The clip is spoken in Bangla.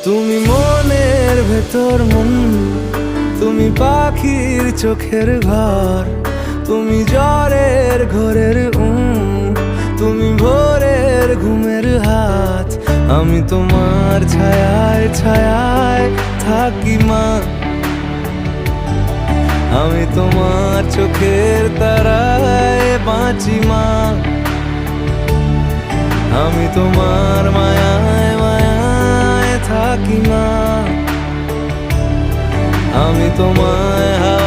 তুমি মনের ভেতর মন, তুমি পাখির চোখের ঘর, তুমি জ্বরের ঘোরের তুমি ভোরের ঘুমের হাত। আমি তোমার ছায়ায় ছায়ায় থাকি মা, আমি তোমার চোখের তারায় বাঁচি মা, আমি তোমার মায়ায় মায়ায় থাকি মা, আমি তোমায়